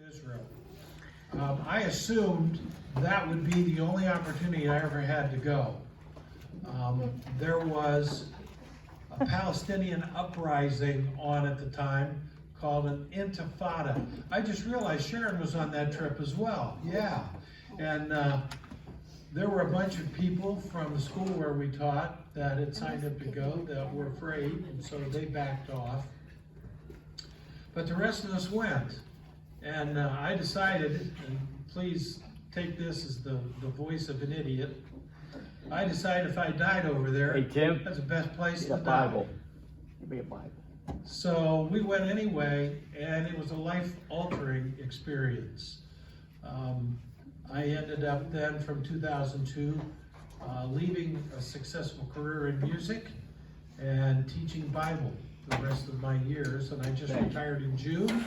Israel. I assumed that would be the only opportunity I ever had to go. There was a Palestinian uprising on at the time called an intifada. I just realized Sharon was on that trip as well. Yeah. And there were a bunch of people from the school where we taught that had signed up to go that were afraid, and so they backed off. But the rest of us went. And I decided, and please take this as the voice of an idiot, I decided if I died over there, hey, Tim, that's the best place to die. Bible. Give me a Bible. So we went anyway, and it was a life-altering experience. I ended up then from 2002 leaving a successful career in music and teaching Bible the rest of my years, and I just retired in June.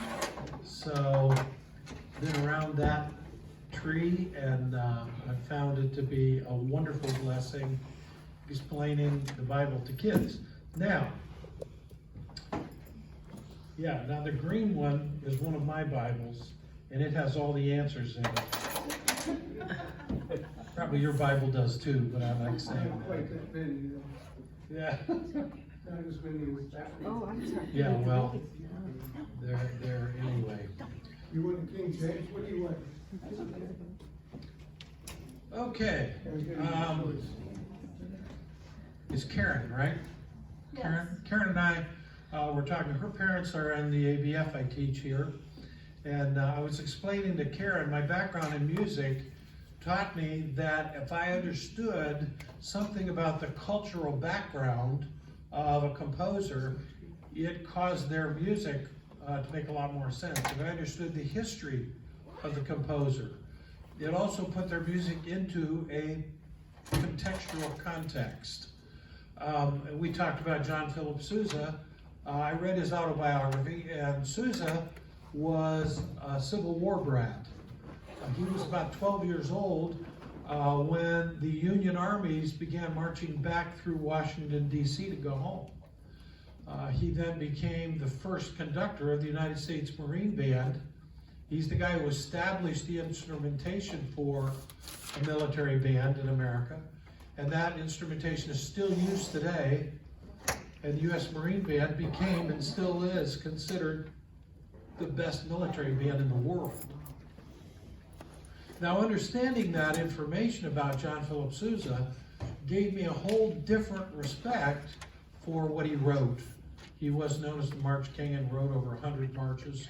So been around that tree, and I found it to be a wonderful blessing explaining the Bible to kids. Now the green one is one of my Bibles, and it has all the answers in it. Probably your Bible does too, but I like saying that. Yeah. Oh, I'm sorry. Yeah, well, they're anyway. You want the King James? What do you want? Okay. It's Karen, right? Yes. Karen and I were talking. Her parents are in the ABF I teach here. And I was explaining to Karen, my background in music taught me that if I understood something about the cultural background of a composer, it caused their music to make a lot more sense. If I understood the history of the composer, it also put their music into a contextual context. We talked about John Philip Sousa. I read his autobiography, and Sousa was a Civil War brat. He was about 12 years old when the Union armies began marching back through Washington, D.C. to go home. He then became the first conductor of the United States Marine Band. He's the guy who established the instrumentation for a military band in America, and that instrumentation is still used today, and the U.S. Marine Band became and still is considered the best military band in the world. Now, understanding that information about John Philip Sousa gave me a whole different respect for what he wrote. He was known as the March King and wrote over 100 marches.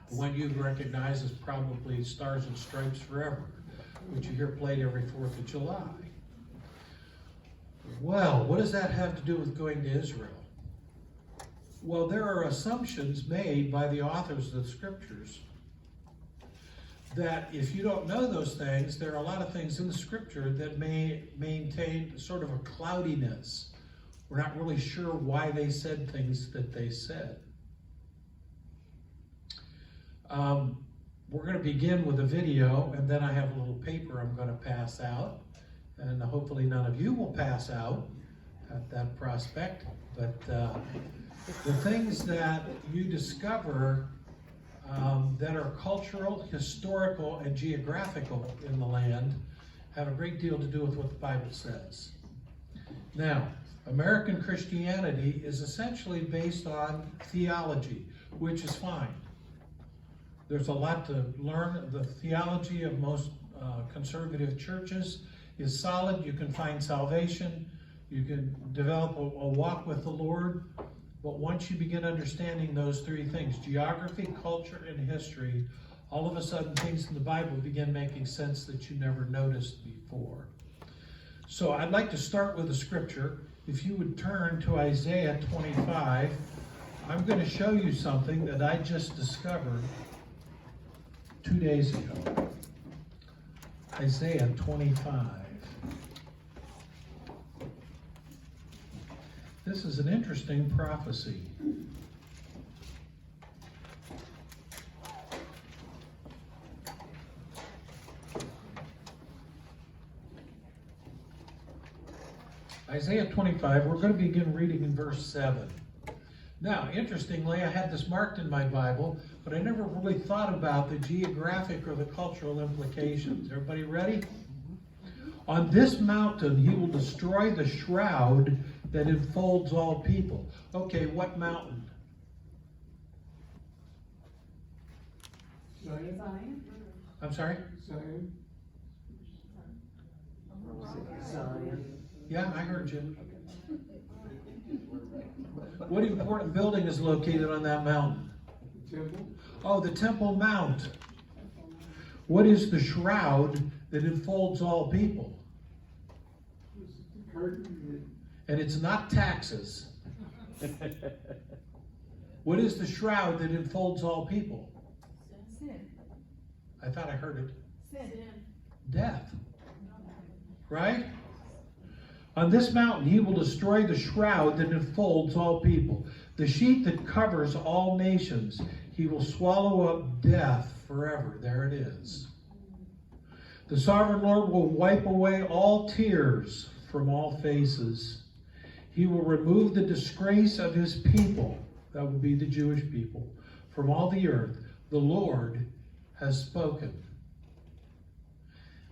The one you recognize is probably Stars and Stripes Forever, which you hear played every 4th of July. Well, what does that have to do with going to Israel? Well, there are assumptions made by the authors of the scriptures that if you don't know those things, there are a lot of things in the scripture that may maintain sort of a cloudiness. We're not really sure why they said things that they said. We're going to begin with a video, and then I have a little paper I'm going to pass out, and hopefully none of you will pass out at that prospect, but the things that you discover that are cultural, historical, and geographical in the land have a great deal to do with what the Bible says. Now, American Christianity is essentially based on theology, which is fine. There's a lot to learn. The theology of most conservative churches is solid. You can find salvation. You can develop a walk with the Lord. But once you begin understanding those three things, geography, culture, and history, all of a sudden things in the Bible begin making sense that you never noticed before. So I'd like to start with a scripture. If you would turn to Isaiah 25, I'm going to show you something that I just discovered 2 days ago. Isaiah 25. This is an interesting prophecy. Isaiah 25, we're going to begin reading in verse 7. Now, interestingly, I had this marked in my Bible, but but I never really thought about the geographic or the cultural implications. Everybody ready? On this mountain he will destroy the shroud that enfolds all people. Okay, what mountain? Zion? I'm sorry? Zion? Yeah, I heard you. What important building is located on that mountain? The temple? Oh, the Temple Mount. What is the shroud that enfolds all people? The curtain? And it's not taxes. What is the shroud that enfolds all people? Sin. I thought I heard it. Sin. Death. Right? On this mountain he will destroy the shroud that enfolds all people. The sheet that covers all nations. He will swallow up death forever. There it is. The sovereign Lord will wipe away all tears from all faces. He will remove the disgrace of his people, that would be the Jewish people, from all the earth. The Lord has spoken.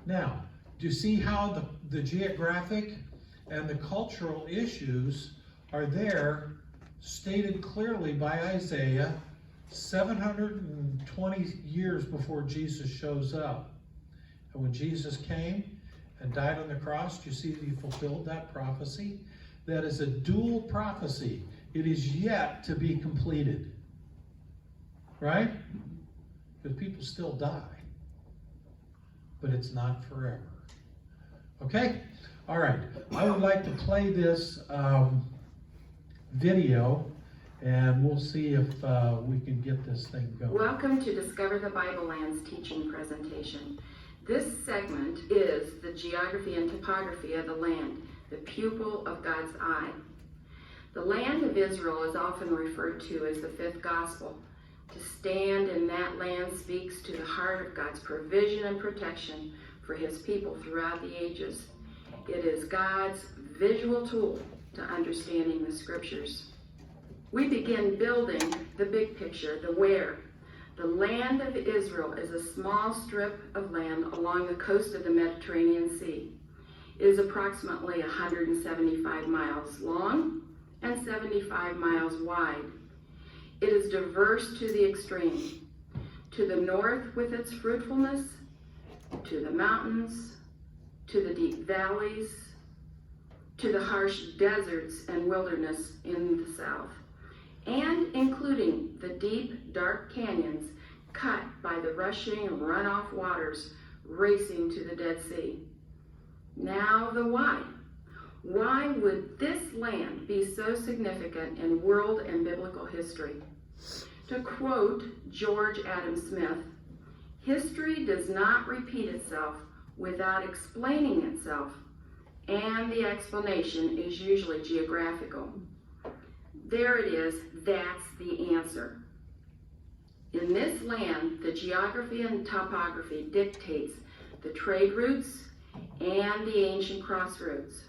Now, do you see how the geographic and the cultural issues are there, stated clearly by Isaiah 720 years before Jesus shows up? And when Jesus came and died on the cross, do you see that he fulfilled that prophecy? That is a dual prophecy. It is yet to be completed. Right? Because people still die. But it's not forever. Okay? All right. I would like to play this video, and we'll see if we can get this thing going. Welcome to Discover the Bible Land's teaching presentation. This segment is the geography and topography of the land, the pupil of God's eye. The land of Israel is often referred to as the fifth gospel. To stand in that land speaks to the heart of God's provision and protection for his people throughout the ages. It is God's visual tool to understanding the scriptures. We begin building the big picture, the where. The land of Israel is a small strip of land along the coast of the Mediterranean Sea. It is approximately 175 miles long and 75 miles wide. It is diverse to the extreme. To the north with its fruitfulness, to the mountains, to the deep valleys, to the harsh deserts and wilderness in the south, and including the deep, dark canyons cut by the rushing runoff waters racing to the Dead Sea. Now the why. Why would this land be so significant in world and biblical history? To quote George Adam Smith, history does not repeat itself without explaining itself, and the explanation is usually geographical. There it is, that's the answer. In this land, the geography and topography dictates the trade routes and the ancient crossroads.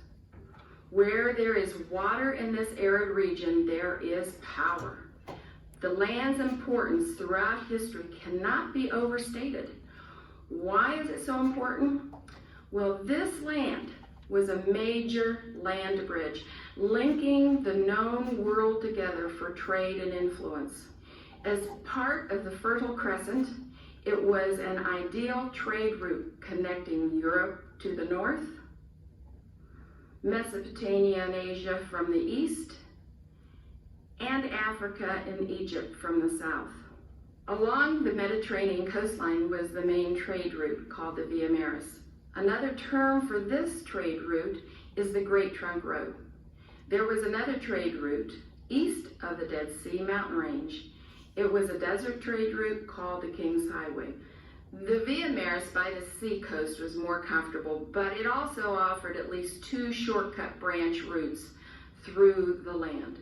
Where there is water in this arid region, there is power. The land's importance throughout history cannot be overstated. Why is it so important? Well, this land was a major land bridge, linking the known world together for trade and influence. As part of the Fertile Crescent, it was an ideal trade route connecting Europe to the north, Mesopotamia and Asia from the east, and Africa and Egypt from the south. Along the Mediterranean coastline was the main trade route called the Via Maris. Another term for this trade route is the Great Trunk Road. There was another trade route east of the Dead Sea mountain range. It was a desert trade route called the King's Highway. The Via Maris by the sea coast was more comfortable, but it also offered at least two shortcut branch routes through the land.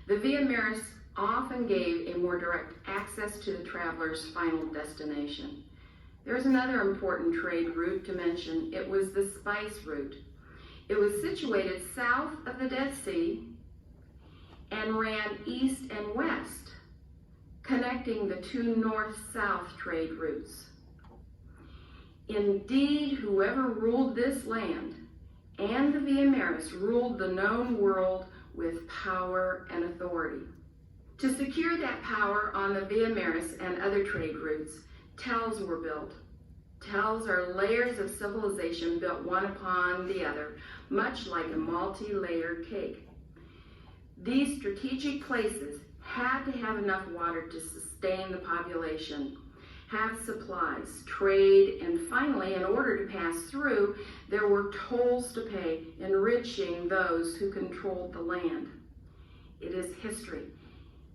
The Via Maris often gave a more direct access to the traveler's final destination. There's another important trade route to mention. It was the spice route. It was situated south of the Dead Sea and ran east and west, connecting the two north-south trade routes. Indeed, whoever ruled this land and the Via Maris ruled the known world with power and authority. To secure that power on the Via Maris and other trade routes, tells were built. Tells are layers of civilization built one upon the other, much like a multi-layered cake. These strategic places had to have enough water to sustain the population, have supplies, trade, and finally, in order to pass through, there were tolls to pay, enriching those who controlled the land. It is history.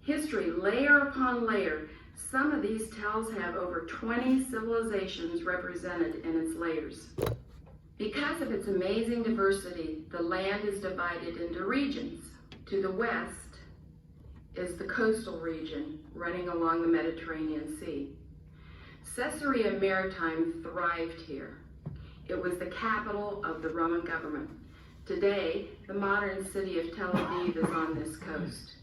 History, layer upon layer. Some of these tells have over 20 civilizations represented in its layers. Because of its amazing diversity, the land is divided into regions. To the west is the coastal region running along the Mediterranean Sea. Caesarea Maritime thrived here. It was the capital of the Roman government. Today, the modern city of Tel Aviv is on this coast.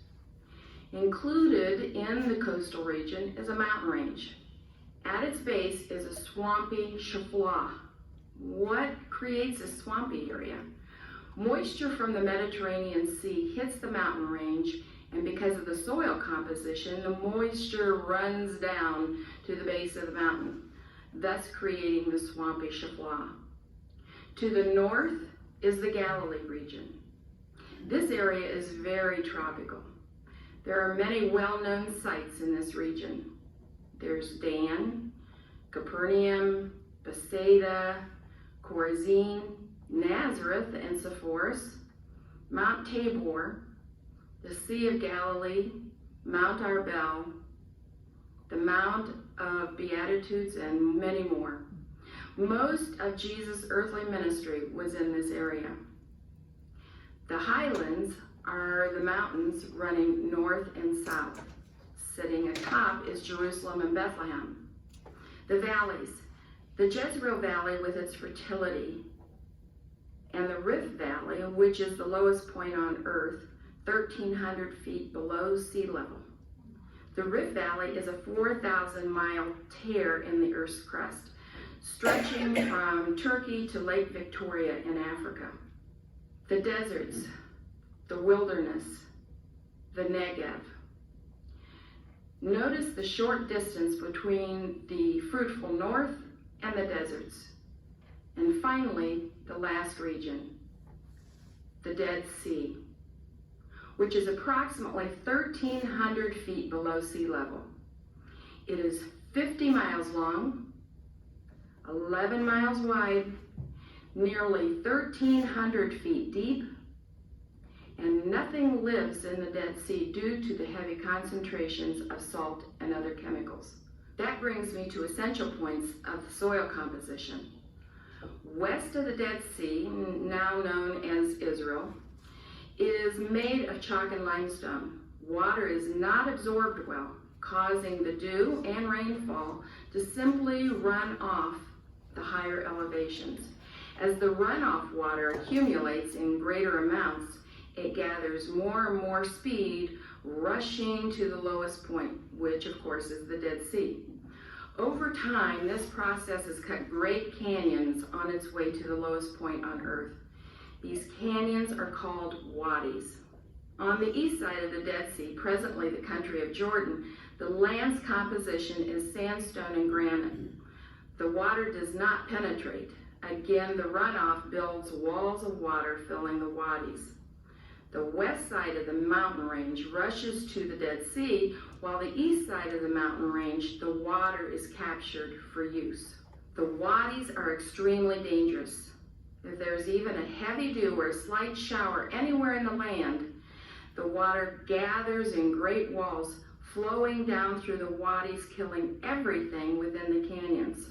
Included in the coastal region is a mountain range. At its base is a swampy chaflois. What creates a swampy area? Moisture from the Mediterranean Sea hits the mountain range, and because of the soil composition, the moisture runs down to the base of the mountain, thus creating the swampy chaflois. To the north is the Galilee region. This area is very tropical. There are many well-known sites in this region. There's Dan, Capernaum, Bethsaida, Chorazin, Nazareth and Sepphoris, Mount Tabor, the Sea of Galilee, Mount Arbel, the Mount of Beatitudes, and many more. Most of Jesus' earthly ministry was in this area. The highlands are the mountains running north and south. Sitting atop is Jerusalem and Bethlehem. The valleys, the Jezreel Valley with its fertility, and the Rift Valley, which is the lowest point on earth, 1,300 feet below sea level. The Rift Valley is a 4,000-mile tear in the Earth's crust, stretching from Turkey to Lake Victoria in Africa. The deserts, the wilderness, the Negev. Notice the short distance between the fruitful north and the deserts. And finally, the last region, the Dead Sea, which is approximately 1,300 feet below sea level. It is 50 miles long, 11 miles wide, nearly 1,300 feet deep, and nothing lives in the Dead Sea due to the heavy concentrations of salt and other chemicals. That brings me to essential points of the soil composition. West of the Dead Sea, now known as Israel, is made of chalk and limestone. Water is not absorbed well, causing the dew and rainfall to simply run off the higher elevations. As the runoff water accumulates in greater amounts, it gathers more and more speed, rushing to the lowest point, which of course is the Dead Sea. Over time, this process has cut great canyons on its way to the lowest point on Earth. These canyons are called wadis. On the east side of the Dead Sea, presently the country of Jordan, the land's composition is sandstone and granite. The water does not penetrate. Again, the runoff builds walls of water filling the wadis. The west side of the mountain range rushes to the Dead Sea, while the east side of the mountain range, the water is captured for use. The wadis are extremely dangerous. If there's even a heavy dew or a slight shower anywhere in the land, the water gathers in great walls, flowing down through the wadis, killing everything within the canyons.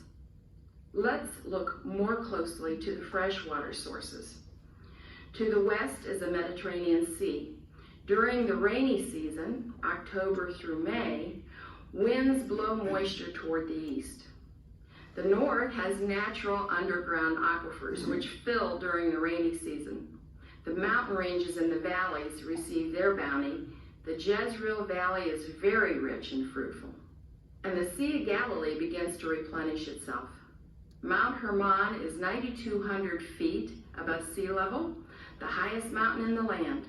Let's look more closely to the freshwater sources. To the west is the Mediterranean Sea. During the rainy season, October through May, winds blow moisture toward the east. The north has natural underground aquifers which fill during the rainy season. The mountain ranges in the valleys receive their bounty. The Jezreel Valley is very rich and fruitful, and the Sea of Galilee begins to replenish itself. Mount Hermon is 9,200 feet above sea level, the highest mountain in the land.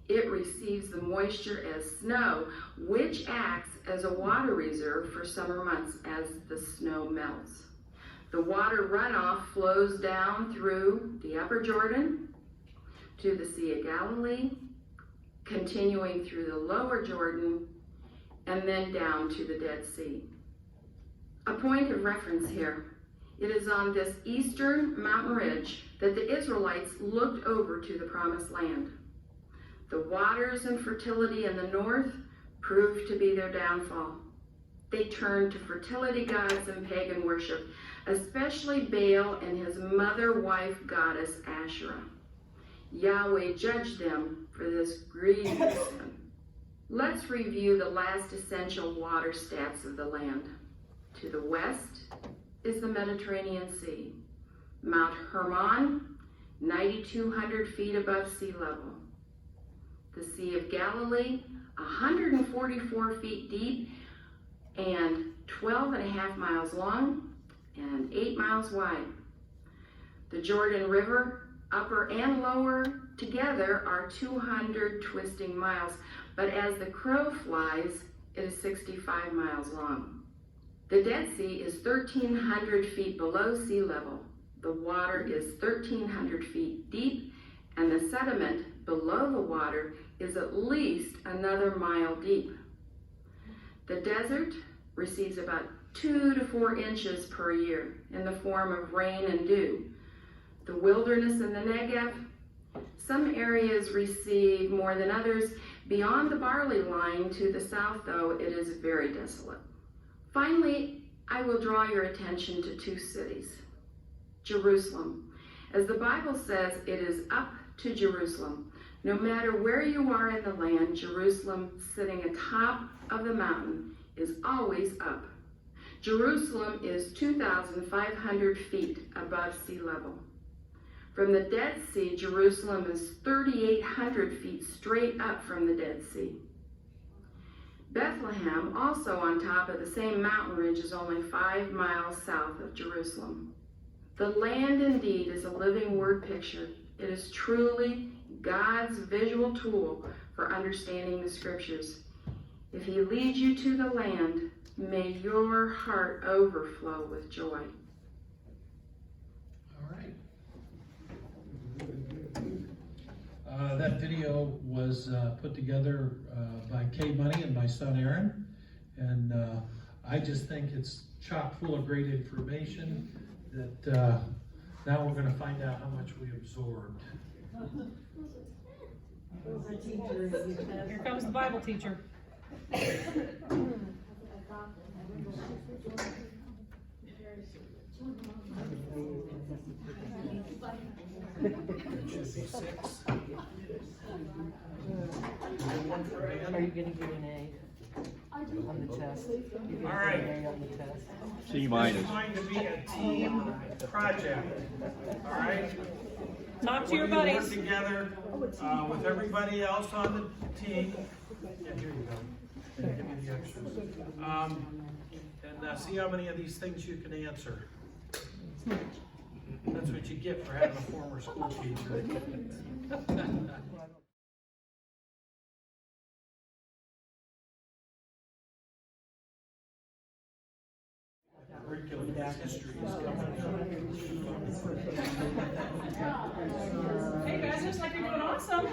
It receives the moisture as snow, which acts as a water reserve for summer months as the snow melts. The water runoff flows down through the Upper Jordan to the Sea of Galilee, continuing through the Lower Jordan, and then down to the Dead Sea. A point of reference here. It is on this eastern mountain ridge that the Israelites looked over to the Promised Land. The waters and fertility in the north proved to be their downfall. They turned to fertility gods and pagan worship, especially Baal and his mother-wife goddess Asherah. Yahweh judged them for this grievous sin. Let's review the last essential water stats of the land. To the west is the Mediterranean Sea. Mount Hermon, 9,200 feet above sea level. The Sea of Galilee, 144 feet deep and 12.5 miles long and 8 miles wide. The Jordan River, upper and lower together, are 200 twisting miles, but as the crow flies, it is 65 miles long. The Dead Sea is 1,300 feet below sea level. The water is 1,300 feet deep, and the sediment below the water is at least another mile deep. The desert receives about 2 to 4 inches per year in the form of rain and dew. The wilderness and the Negev, some areas receive more than others. Beyond the barley line to the south, though, it is very desolate. Finally, I will draw your attention to 2 cities. Jerusalem. As the Bible says, it is up to Jerusalem. No matter where you are in the land, Jerusalem, sitting atop of the mountain, is always up. Jerusalem is 2,500 feet above sea level. From the Dead Sea, Jerusalem is 3,800 feet straight up from the Dead Sea. Bethlehem, also on top of the same mountain ridge, is only 5 miles south of Jerusalem. The land indeed is a living word picture. It is truly God's visual tool for understanding the scriptures. If he leads you to the land, may your heart overflow with joy. All right. That video was put together by Kay Money and my son Aaron, and I just think it's chock full of great information that now we're going to find out how much we absorbed. Here comes the Bible teacher. Are you going to get an A on the test? All right. An A on the test? C This is going to be a team project. All right. Talk to your We're gonna buddies. work together with everybody else on the team. Yeah, here you go. Give me the extras. And see how many of these things you can answer. That's what you get for having a former school teacher. Curriculum history is coming up. Hey guys, looks like you're doing awesome.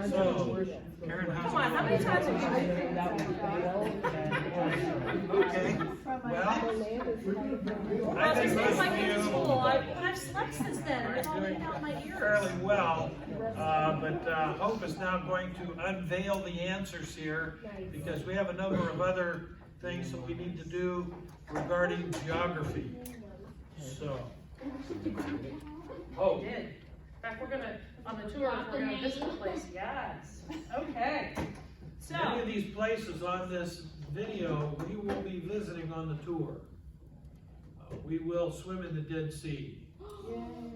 So, Karen, how's Come on, how many times have you been Okay, well, Well, I it's think most like of in you school. I've slept since then, and it's all been out my ears. fairly well, but Hope is now going to unveil the answers here because we have a number of other things that we need to do regarding geography. So, Oh. We did. In fact, we're gonna, on the tour, we're gonna visit the place. Yes. Okay. So, many of these places on this video, we will be visiting on the tour. We will swim in the Dead Sea.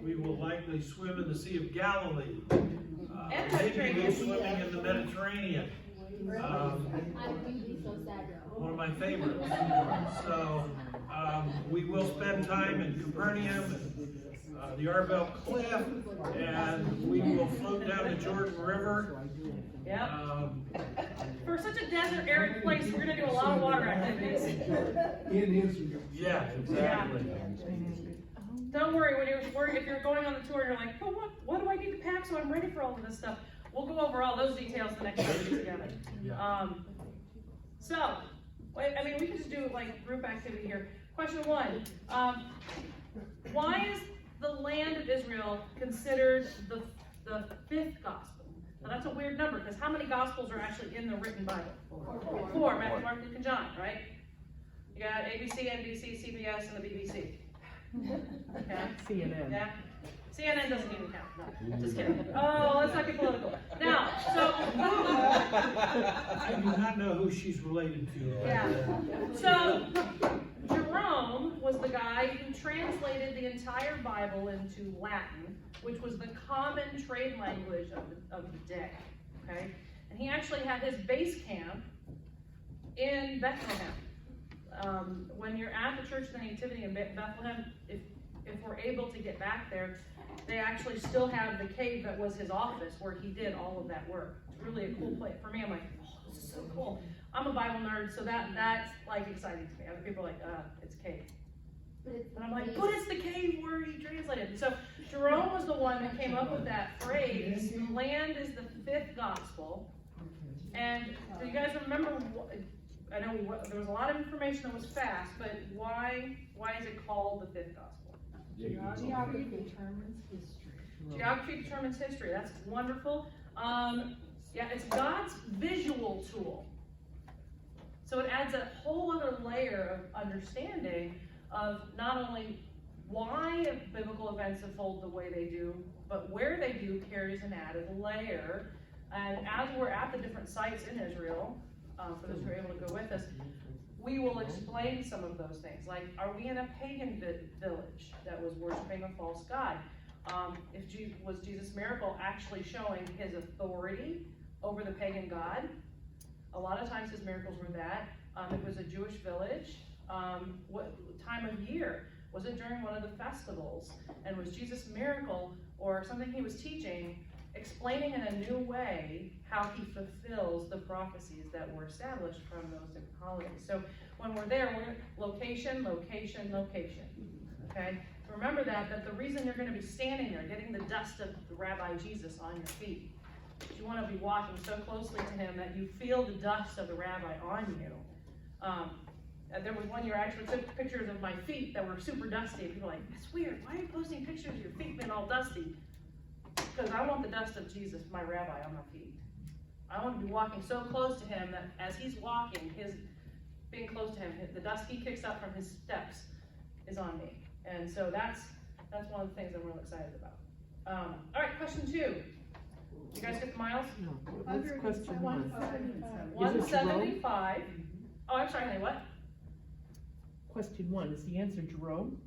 We will likely swim in the Sea of Galilee. And Maybe we'll Mediterranean. swimming in the Mediterranean. One of my favorites. So we will spend time in Capernaum, and the Arbel Cliff, and we will float down the Jordan River. Yep. For such a desert, arid place, we're gonna do a lot of water activities. In Israel. Yeah, exactly. Don't worry, if you're going on the tour and you're like, oh, what do I need to pack so I'm ready for all of this stuff? We'll go over all those details the next time we get together. Yeah. We can just do like group activity here. Question 1, why is the land of Israel considered the 5th gospel? Now that's a weird number, because how many gospels are actually in the written Bible? 4, Matthew, Mark, Luke, and John, right? You got ABC, NBC, CBS, and the BBC. Okay. CNN. Yeah. CNN doesn't even count. No, just kidding. Oh, let's not get political. Now, so I do not know who she's related to. yeah. So Jerome was the guy who translated the entire Bible into Latin, which was the common trade language of the day. Okay, and he actually had his base camp in Bethlehem. When you're at the Church of the Nativity in Bethlehem, if we're able to get back there, they actually still have the cave that was his office where he did all of that work. It's really a cool place. For me, I'm like, oh, this is so cool. I'm a Bible nerd, so that's like exciting to me. Other people are like, it's a cave. And I'm like, but it's the cave where he translated. So Jerome was the one that came up with that phrase, the land is the 5th gospel. And do you guys remember, I know there was a lot of information that was fast, but why is it called the 5th gospel? Geography determines history. Geography determines history. That's wonderful. Yeah, it's God's visual tool. So it adds a whole other layer of understanding of not only why biblical events unfold the way they do, but where they do carries an added layer. And as we're at the different sites in Israel, for those who are able to go with us, we will explain some of those things. Like, are we in a pagan village that was worshiping a false god? Was Jesus' miracle actually showing his authority over the pagan god? A lot of times his miracles were that. It was a Jewish village. What time of year? Was it during one of the festivals? And was Jesus' miracle or something he was teaching explaining in a new way how he fulfills the prophecies that were established from those different holidays? So when we're there, we're location, location, location. Okay? Remember that the reason you're going to be standing there, getting the dust of the Rabbi Jesus on your feet, you want to be walking so closely to him that you feel the dust of the Rabbi on you. There was one year I actually took pictures of my feet that were super dusty, and people were like, that's weird, why are you posting pictures of your feet being all dusty? Because I want the dust of Jesus, my Rabbi, on my feet. I want to be walking so close to him that as he's walking, being close to him, the dust he kicks up from his steps is on me. And so that's one of the things I'm really excited about. All right, question 2. You guys get the miles? No, what's question 1? 175. Oh, I'm sorry, honey, what? Question 1, is the answer Jerome?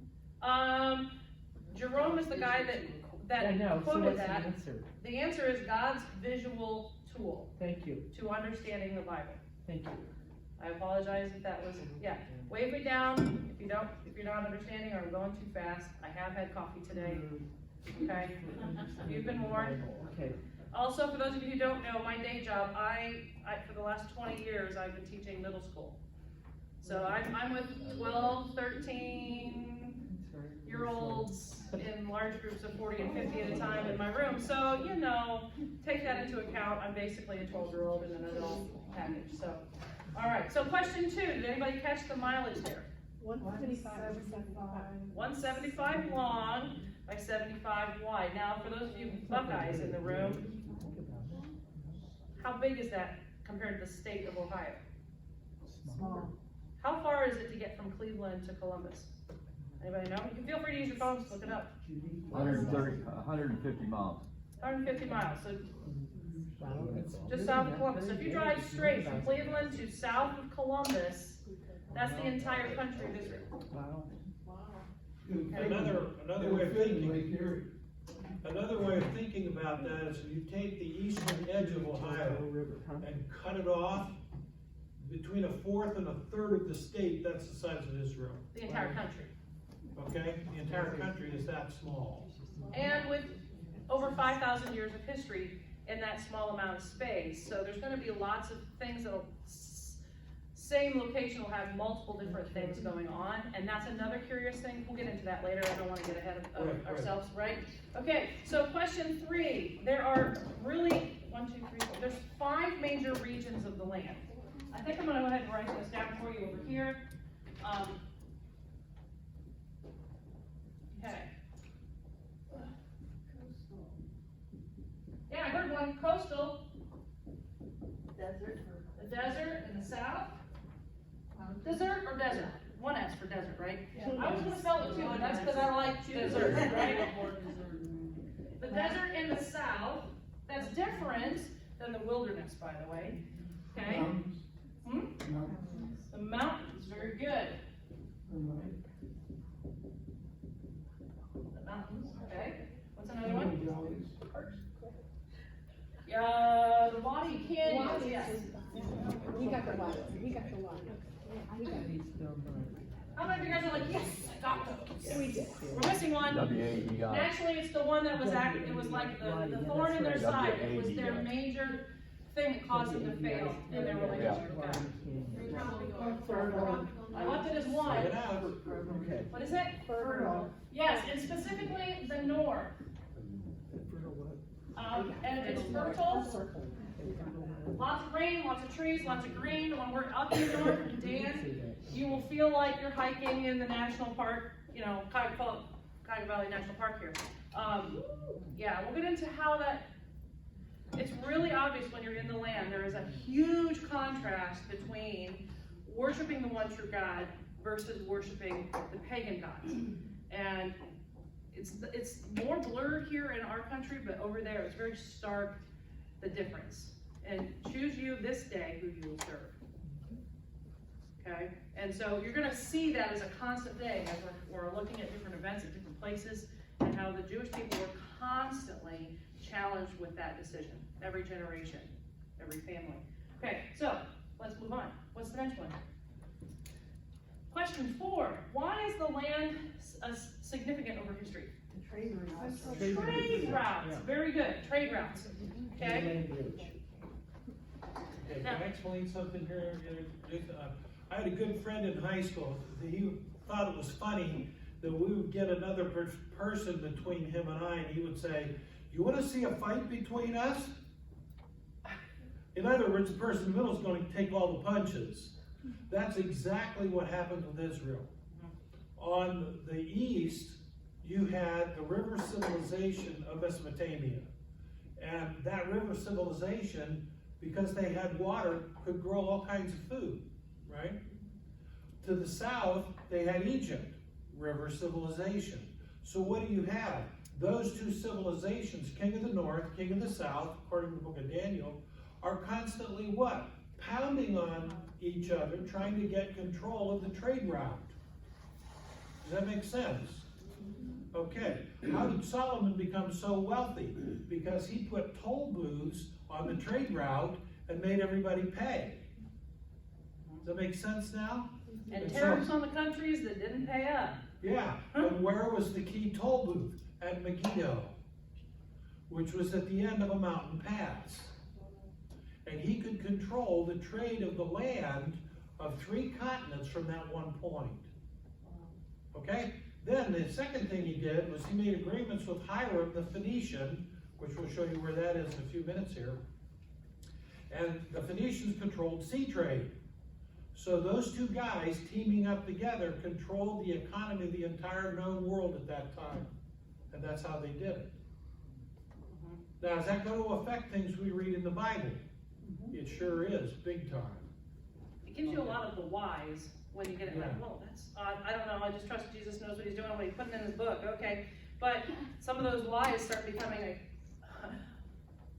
Jerome is the guy that I know, so quoted what's that. the answer? The answer is God's visual tool Thank you, to understanding the Bible. thank you. I apologize if that was, yeah. Wave me down if you're not understanding or I'm going too fast. I have had coffee today, okay? You've been warned. Okay, Also, for those of you who don't know, my day job, I for the last 20 years, I've been teaching middle school. So I'm with 12, 13-year-olds in large groups of 40 and 50 at a time in my room. So, take that into account. I'm basically a 12-year-old in an adult package. So, all right. So question 2, did anybody catch the mileage there? 175 long by 75 wide. Now, for those of you Buckeyes in the room, how big is that compared to the state of Ohio? Small. How far is it to get from Cleveland to Columbus? Anybody know? You can feel free to use your phones to look it up. 150 miles. 150 miles, so just south of Columbus. So if you drive straight from Cleveland to south of Columbus, that's the entire country of Israel. wow. Another way of thinking. Another way of thinking about that is you take the eastern edge of Ohio and cut it off between a fourth and a third of the state. That's the size of Israel. The entire country. Okay, the entire country is that small. And with over 5,000 years of history in that small amount of space. So there's going to be lots of things that'll, same location will have multiple different things going on. And that's another curious thing. We'll get into that later. I don't want to get ahead of ourselves, right? Okay, so question 3. There are really, 1, 2, 3, 4. There's 5 major regions of the land. I think I'm going to go ahead and write this down for you over here. Okay. Yeah, I heard one. Coastal. Desert. The desert in the south. Desert or desert? One S for desert, right? I was gonna spell it too, and that's because I like desert, right? The desert in the south, that's different than the wilderness, by the way. Okay? The mountains, very good. The mountains, okay. What's another one? The Wadi Canyons, yes. We got the water, we got the water. How many of you guys are like, yes, I got those? We did. We're missing one. WAEI. Actually, it's the one that was active, it was like the thorn in their side. It was their major thing that caused them to fail in their relationship with God. I left it as one. Check it out. What is it? Fertile. Yes, and specifically the north. And it's fertile. Lots of rain, lots of trees, lots of green. When we're up in the north in Dan, you will feel like you're hiking in the national park, you know, Cuyahoga Valley National Park here. Yeah, we'll get into how that, it's really obvious when you're in the land. There is a huge contrast between worshiping the one true God versus worshiping the pagan gods. And it's more blurred here in our country, but over there it's very stark, the difference. And choose you this day who you will serve. Okay? And so you're going to see that as a constant thing as we're looking at different events at different places and how the Jewish people were constantly challenged with that decision. Every generation, every family. Okay, so let's move on. What's the next one? Question 4. Why is the land significant over history? Trade routes. Trade routes. Very good. Trade routes. Okay? Okay, can I explain something here? I had a good friend in high school. He thought it was funny that we would get another person between him and I, and he would say, "You want to see a fight between us?" In other words, the person in the middle is going to take all the punches. That's exactly what happened with Israel. On the east, you had the river civilization of Mesopotamia. And that river civilization, because they had water, could grow all kinds of food, right? To the south, they had Egypt, river civilization. So what do you have? Those two civilizations, king of the north, king of the south, according to the book of Daniel, are constantly what? Pounding on each other, trying to get control of the trade route. Does that make sense? Okay, how did Solomon become so wealthy? Because he put toll booths on the trade route and made everybody pay. Does that make sense now? And tariffs on the countries that didn't pay up. Yeah, and where was the key toll booth? At Megiddo, which was at the end of a mountain pass. And he could control the trade of the land of 3 continents from that one point. Okay? Then the second thing he did was he made agreements with Hiram the Phoenician, which we'll show you where that is in a few minutes here. And the Phoenicians controlled sea trade. So those two guys teaming up together controlled the economy of the entire known world at that time. And that's how they did it. Now, is that going to affect things we read in the Bible? It sure is, big time. It gives you a lot of the whys when you get it like, well, that's odd. I don't know. I just trust Jesus knows what he's doing, what he's putting in his book. Okay. But some of those whys start becoming like,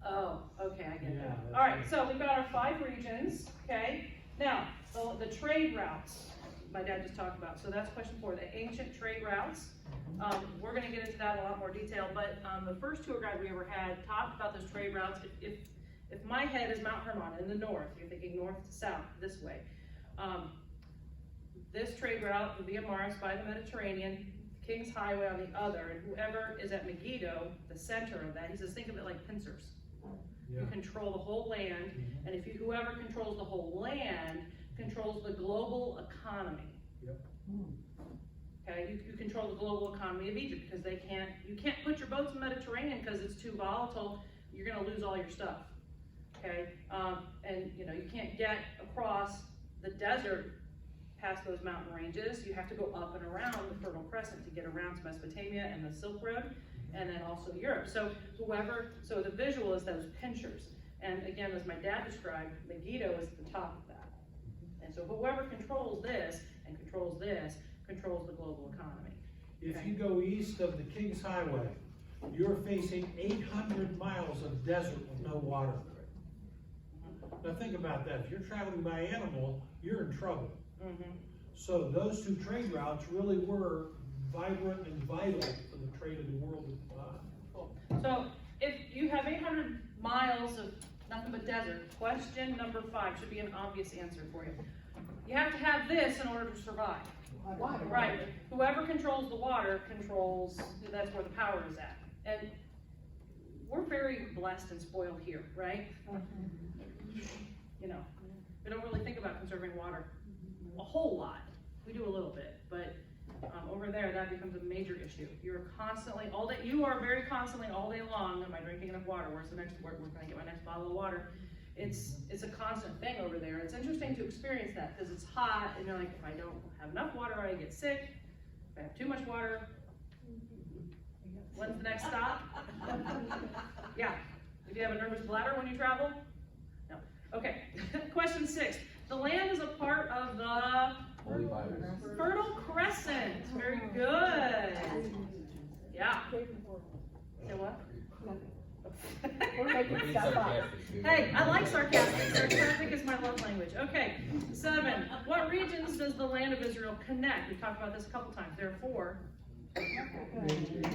oh, okay, I get that. All right, so we've got our 5 regions. Okay. Now, the trade routes. my dad just talked about. So that's question 4, the ancient trade routes. We're gonna get into that in a lot more detail, but the first tour guide we ever had talked about those trade routes. If my head is Mount Hermon in the north, you're thinking north to south, this way. This trade route would be a Mars by the Mediterranean, King's Highway on the other, and whoever is at Megiddo, the center of that, he says, think of it like pincers. You control the whole land, and if whoever controls the whole land controls the global economy. Okay, you control the global economy of Egypt because you can't put your boats in the Mediterranean because it's too volatile. You're going to lose all your stuff. Okay, and you can't get across the desert past those mountain ranges. You have to go up and around the Fertile Crescent to get around to Mesopotamia and the Silk Road, and then also Europe. So the visual is those pinchers. And again, as my dad described, Megiddo is at the top of that. And so whoever controls this and controls this controls the global economy. If you go east of the King's Highway, you're facing 800 miles of desert with no water. Now think about that. If you're traveling by animal, you're in trouble. So those two trade routes really were vibrant and vital for the trade of the world at the time. So if you have 800 miles of nothing but desert, question number 5 should be an obvious answer for you. You have to have this in order to survive. Water. Right. Whoever controls the water controls, that's where the power is at. And we're very blessed and spoiled here, right? We don't really think about conserving water a whole lot. We do a little bit, but over there that becomes a major issue. You're constantly, you are very constantly all day long, am I drinking enough water? Where's the next, where can I get my next bottle of water? It's a constant thing over there. It's interesting to experience that because it's hot and you're like, if I don't have enough water, I get sick. If I have too much water, when's the next stop? Yeah. If you have a nervous bladder when you travel? No. Okay. Question 6. The land is a part of the Fertile Crescent. Very good. Yeah. Say what? We're making stuff up. Hey, I like sarcastic. Sarcastic is my love language. Okay, 7. What regions does the land of Israel connect? We talked about this a couple times. There are 4.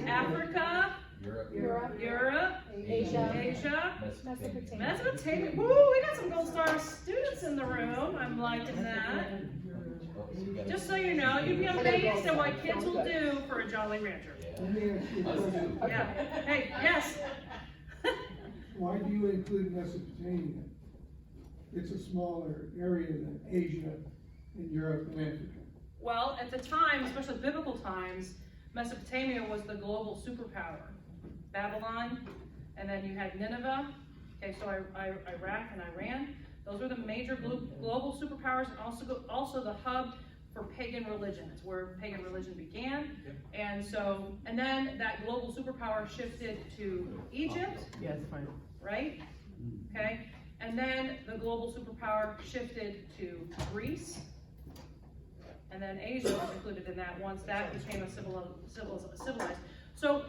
Africa, Europe, Asia, Mesopotamia. Woo, we got some Gold Star students in the room. I'm liking that. Just so you know, you'd be amazed at what kids will do for a Jolly Rancher. Let me ask you a question. Yeah. Hey, yes. Why do you include Mesopotamia? It's a smaller area than Asia and Europe and Africa. Well, at the time, especially biblical times, Mesopotamia was the global superpower. Babylon, and then you had Nineveh. Okay, so Iraq and Iran. Those were the major global superpowers, and also the hub for pagan religion. It's where pagan religion began. And then that global superpower shifted to Egypt. Yes, fine. Right? Okay. And then the global superpower shifted to Greece. And then Asia was included in that once that became a civilized. So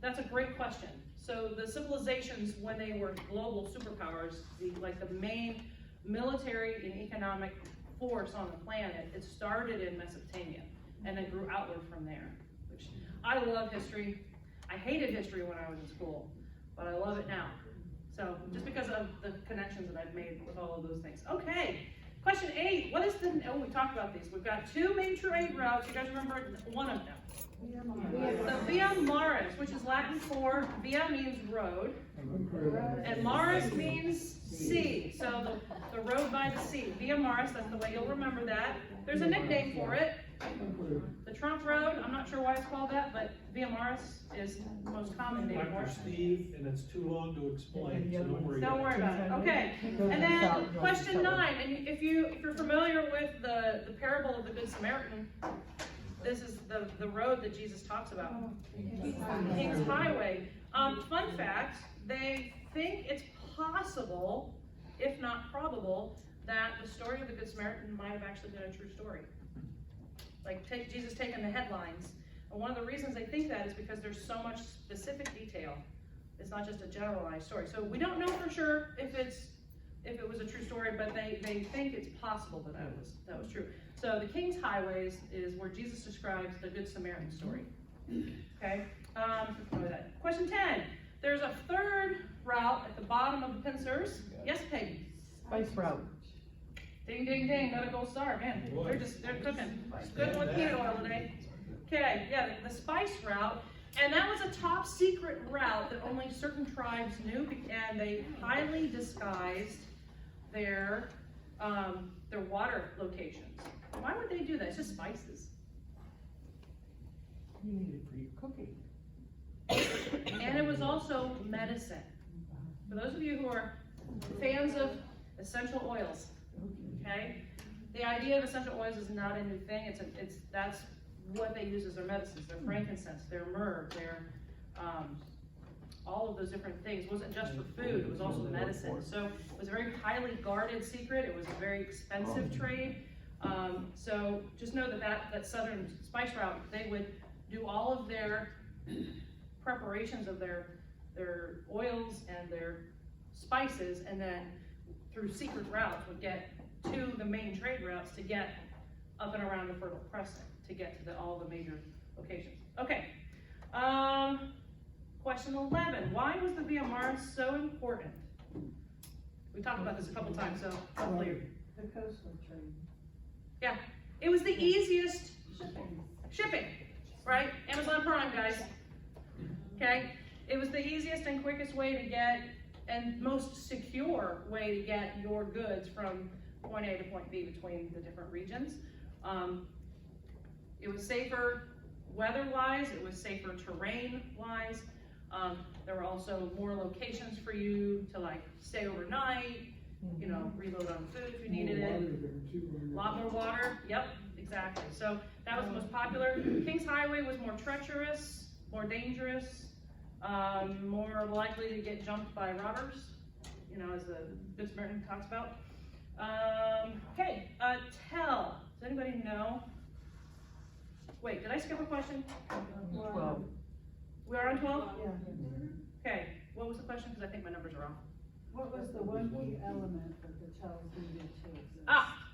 that's a great question. So the civilizations, when they were global superpowers, the main military and economic force on the planet, it started in Mesopotamia and then grew outward from there. Which I love history. I hated history when I was in school, but I love it now. So just because of the connections that I've made with all of those things. Okay, question 8. We talked about these. We've got 2 main trade routes. You guys remember one of them. The Via Maris, which is Latin for via means road, and Maris means sea. So the road by the sea. Via Maris, that's the way you'll remember that. There's a nickname for it. The Trump Road, I'm not sure why it's called that, but Via Maris is the most common name for Dr. it. Steve, and it's too long to explain, so don't worry. Don't worry about it. Okay. And then question 9, and if you're familiar with the parable of the Good Samaritan, this is the road that Jesus talks about. King's Highway. Fun fact, they think it's possible, if not probable, that the story of the Good Samaritan might have actually been a true story. Jesus taking the headlines. And one of the reasons they think that is because there's so much specific detail. It's not just a generalized story. So we don't know for sure if it's if it was a true story, but they think it's possible that was true. So the King's Highway is where Jesus describes the Good Samaritan story. Okay, question 10. There's a third route at the bottom of the pincers. Yes, Peggy? Spice route. Ding, ding, ding, got a gold star, man. They're cooking. Good with peanut oil today. Okay, yeah, the spice route. And that was a top secret route that only certain tribes knew, and they highly disguised their water locations. Why would they do that? It's just spices. You need it for your cooking. And it was also medicine. For those of you who are fans of essential oils, okay? The idea of essential oils is not a new thing. That's what they use as their medicines. Their frankincense, their myrrh, their all of those different things. It wasn't just for food, it was also medicine. So it was a very highly guarded secret. It was a very expensive trade. So just know that southern spice route, they would do all of their preparations of their oils and their spices, and then through secret routes would get to the main trade routes to get up and around the Fertile Crescent to get to all the major locations. Okay, question 11. Why was the Via Maris so important? We talked about this a couple times, so hopefully. The coastal trade. Yeah, it was the easiest shipping, right? Amazon Prime, guys. Okay, it was the easiest and quickest way to get, and most secure way to get your goods from point A to point B between the different regions. It was safer weather-wise, it was safer terrain-wise. There were also more locations for you to like stay overnight, you know, reload on food if you needed it. A lot more water, yep, exactly. So that was the most popular. King's Highway was more treacherous, more dangerous, more likely to get jumped by robbers, you know, as the Good Samaritan talks about. Okay, tell. Does anybody know? Wait, did I skip a question? 12. We are on 12? Yeah. Okay, what was the question? Because I think my numbers are wrong. What was the one key element that the tells needed to exist?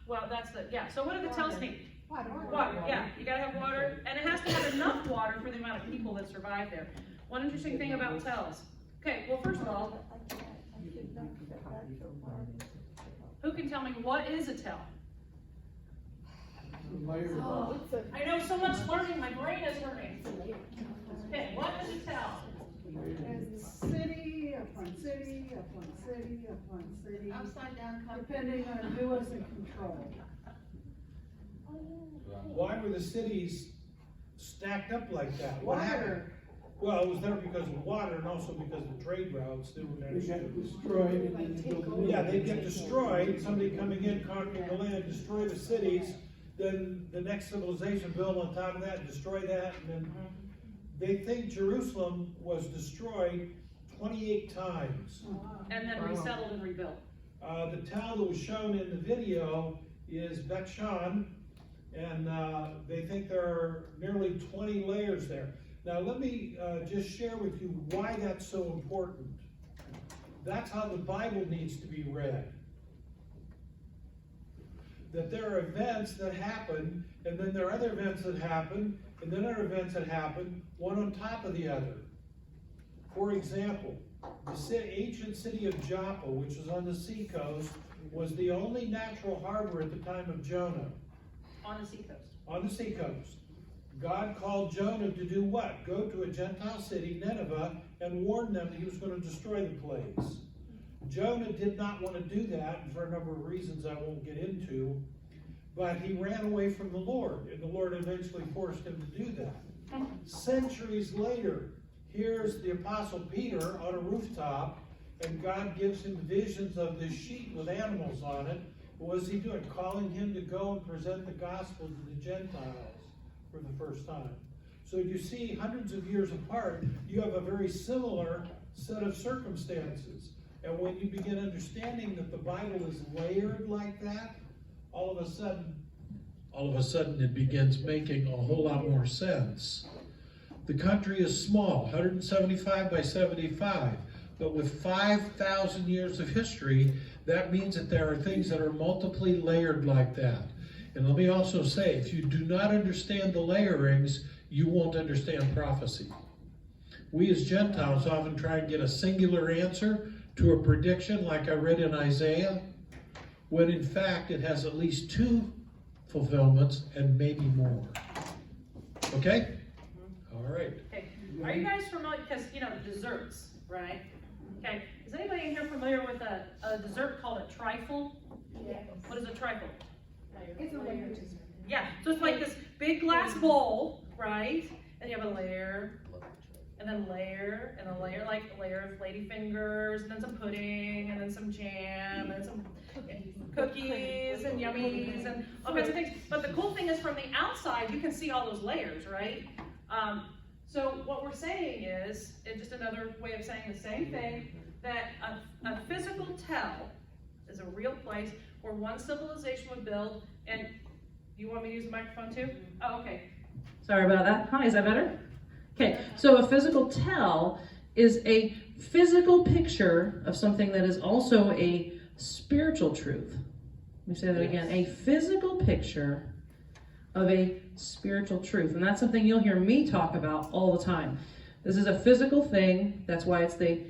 Well, that's so what do the tells need? Water. Water, yeah, you gotta have water, and it has to have enough water for the amount of people that survive there. One interesting thing about tells. Okay, well, first of all, who can tell me what is a tell? I know so much learning, my brain is hurting. Okay, what is a tell? It's city upon city upon city upon city. Upside down. Depending on who is in control. Why were the cities stacked up like that? What happened? Water. Well, it was there because of water and also because of trade routes. They were They got there. destroyed and then they built new. Yeah, they get destroyed, somebody coming in, conquering the land, destroy the cities, then the next civilization build on top of that, destroy that, and then they think Jerusalem was destroyed 28 times. And then resettled and rebuilt. The town that was shown in the video is Bechtel, and they think there are nearly 20 layers there. Now let me just share with you why that's so important. That's how the Bible needs to be read. That there are events that happen, and then there are other events that happen, and then there are events that happen, one on top of the other. For example, the ancient city of Joppa, which was on the seacoast, was the only natural harbor at the time of Jonah. On the seacoast. On the seacoast. God called Jonah to do what? Go to a Gentile city, Nineveh, and warn them that he was going to destroy the place. Jonah did not want to do that, and for a number of reasons I won't get into, but he ran away from the Lord, and the Lord eventually forced him to do that. Centuries later, here's the Apostle Peter on a rooftop, and God gives him visions of this sheet with animals on it. What was he doing? Calling him to go and present the gospel to the Gentiles for the first time. So you see, hundreds of years apart, you have a very similar set of circumstances. And when you begin understanding that the Bible is layered like that, all of a sudden it begins making a whole lot more sense. The country is small, 175 by 75, But with 5,000 years of history, that means that there are things that are multiply layered like that. And let me also say, if you do not understand the layerings, you won't understand prophecy. We as Gentiles often try and get a singular answer to a prediction like I read in Isaiah, when in fact it has at least 2 fulfillments and maybe more. Okay? All right. Okay, are you guys familiar, because, you know, desserts, right? Okay, is anybody in here familiar with a dessert called a trifle? Yes. What is a trifle? It's a layer dessert. Yeah, so it's like this big glass bowl, right? And you have a layer, and then a layer, and a layer, like a layer of lady fingers, and then some pudding, and then some jam, and some cookies, and yummies, and all kinds of things. But the cool thing is from the outside, you can see all those layers, right? So what we're saying is, and just another way of saying the same thing, that a physical tell is a real place where one civilization would build, and you want me to use the microphone too? Oh, okay. Sorry about that. Hi, is that better? Okay, so a physical tell is a physical picture of something that is also a spiritual truth. Let me say that again. A physical picture of a spiritual truth. And that's something you'll hear me talk about all the time. This is a physical thing. That's why it's the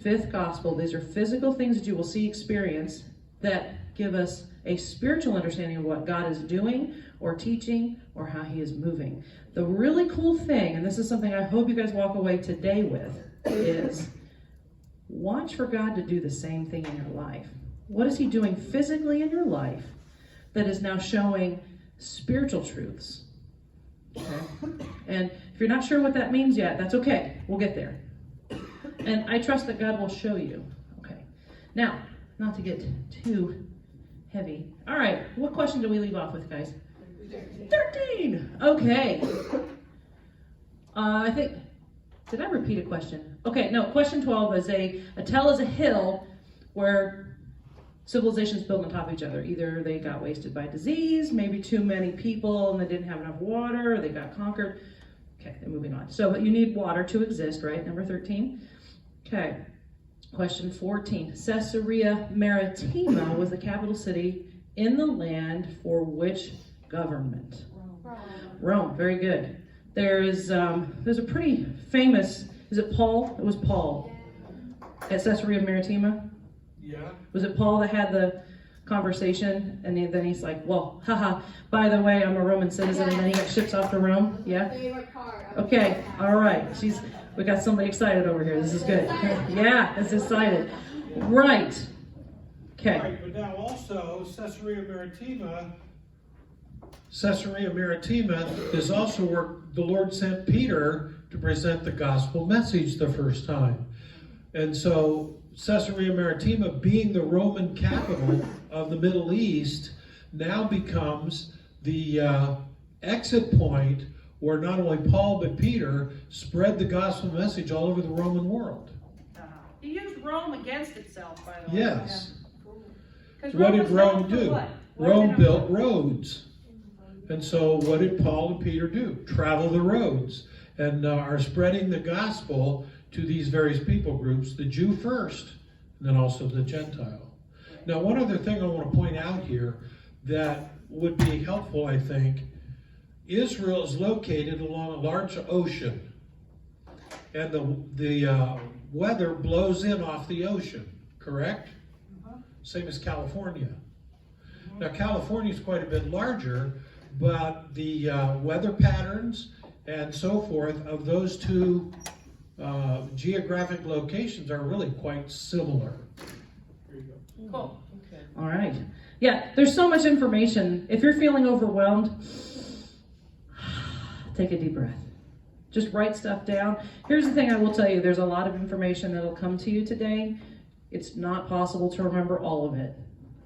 5th gospel. These are physical things that you will see, experience, that give us a spiritual understanding of what God is doing or teaching or how he is moving. The really cool thing, and this is something I hope you guys walk away today with, is watch for God to do the same thing in your life. What is he doing physically in your life that is now showing spiritual truths? Okay? And if you're not sure what that means yet, that's okay. We'll get there. And I trust that God will show you. Okay. Now, not to get too heavy. All right. What question do we leave off with, guys? 13. Okay. I think, did I repeat a question? Okay, no, question 12 is a tell is a hill where civilizations built on top of each other. Either they got wasted by disease, maybe too many people and they didn't have enough water, or they got conquered. Okay, then moving on. So you need water to exist, right? Number 13. Okay. Question 14. Caesarea Maritima was the capital city in the land for which government? Rome. Very good. There's a pretty famous, is it Paul? It was Paul at Caesarea Maritima. Yeah. Was it Paul that had the conversation and then he's like, well, haha, by the way, I'm a Roman citizen, and then he got shipped off to Rome? Yeah? Okay, all right. We got somebody excited over here. This is good. Yeah, it's excited. Right. Okay. Right, but now also Caesarea Maritima is also where the Lord sent Peter to present the gospel message the first time. And so Caesarea Maritima, being the Roman capital of the Middle East, now becomes the exit point where not only Paul but Peter spread the gospel message all over the Roman world. He used Rome against itself, by the way. Yes. Yeah. So what did was Rome known for do? what? Rome built roads. And so what did Paul and Peter do? Travel the roads and are spreading the gospel to these various people groups, the Jew first, and then also the Gentile. Now, one other thing I want to point out here that would be helpful, I think, Israel is located along a large ocean, and the weather blows in off the ocean, correct? Same as California. Now, California is quite a bit larger, but the weather patterns and so forth of those two geographic locations are really quite similar. There you go. Cool. Okay. All right. Yeah, there's so much information. If you're feeling overwhelmed, take a deep breath. Just write stuff down. Here's the thing I will tell you. There's a lot of information that'll come to you today. It's not possible to remember all of it.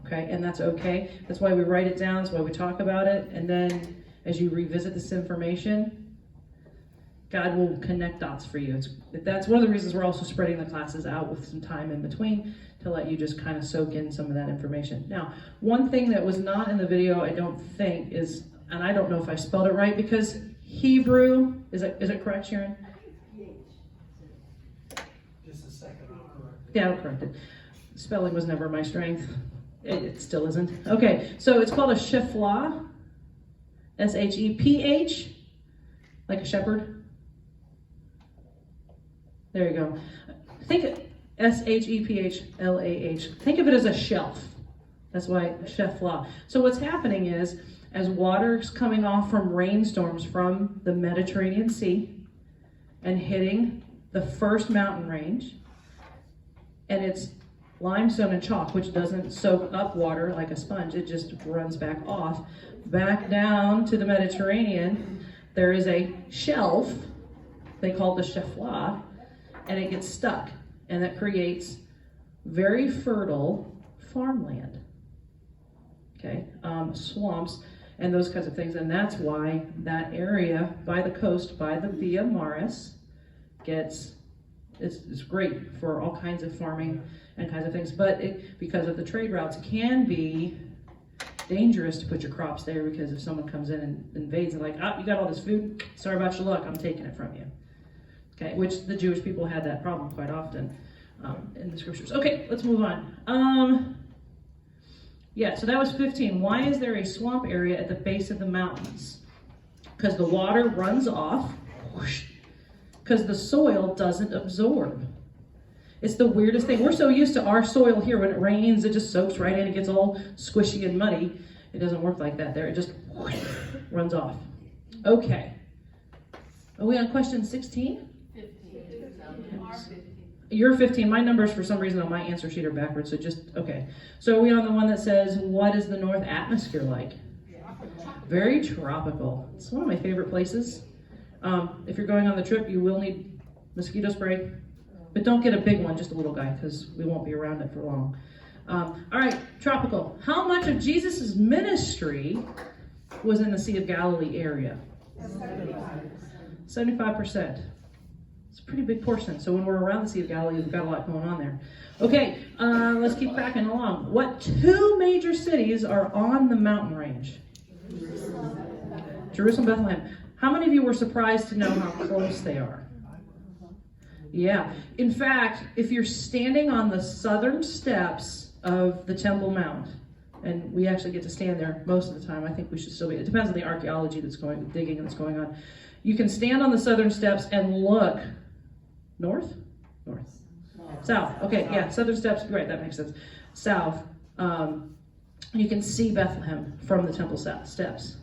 Okay, and that's okay. That's why we write it down. That's why we talk about it. And then as you revisit this information, God will connect dots for you. That's one of the reasons we're also spreading the classes out with some time in between to let you just kind of soak in some of that information. Now, one thing that was not in the video, I don't think, is, and I don't know if I spelled it right, because Hebrew, is it correct, Sharon? Just a second, I'll Yeah, I'll correct it. Spelling was never my strength. It still isn't. Okay, so it's called a sheplah. S-H-E-P-H, like a shepherd. There you go. Think S-H-E-P-H-L-A-H. Think of it as a shelf. That's why sheplah. So what's happening is, as water's coming off from rainstorms from the Mediterranean Sea and hitting the first mountain range, and it's limestone and chalk, which doesn't soak up water like a sponge, it just runs back off, back down to the Mediterranean. There is a shelf, they call it the sheplah, and it gets stuck, and that creates very fertile farmland. Okay, swamps and those kinds of things, and that's why that area by the coast, by the Via Maris, it's great for all kinds of farming and kinds of things, but because of the trade routes, it can be dangerous to put your crops there, because if someone comes in and invades and like, you got all this food, sorry about your luck, I'm taking it from you. Okay, which the Jewish people had that problem quite often in the scriptures. Okay, let's move on. Yeah, so that was 15. Why is there a swamp area at the base of the mountains? Because the water runs off, because the soil doesn't absorb. It's the weirdest thing. We're so used to our soil here. When it rains, it just soaks right in. It gets all squishy and muddy. It doesn't work like that there. It just runs off. Okay. Are we on question 16? 15. You're 15. My numbers, for some reason, on my answer sheet are backwards. So okay. So are we on the one that says, what is the north atmosphere like? Very tropical. It's one of my favorite places. If you're going on the trip, you will need mosquito spray. But don't get a big one, just a little guy, because we won't be around it for long. All right, tropical. How much of Jesus' ministry was in the Sea of Galilee area? 75%. It's a pretty big portion. So when we're around the Sea of Galilee, we've got a lot going on there. Okay, let's keep backing along. What two major cities are on the mountain range? Jerusalem, Bethlehem. How many of you were surprised to know how close they are? Yeah. In fact, if you're standing on the southern steps of the Temple Mount, and we actually get to stand there most of the time, I think we should still be. It depends on the archaeology digging that's going on. You can stand on the southern steps and look north, south. Okay, yeah, southern steps. Right, that makes sense. South. You can see Bethlehem from the Temple steps.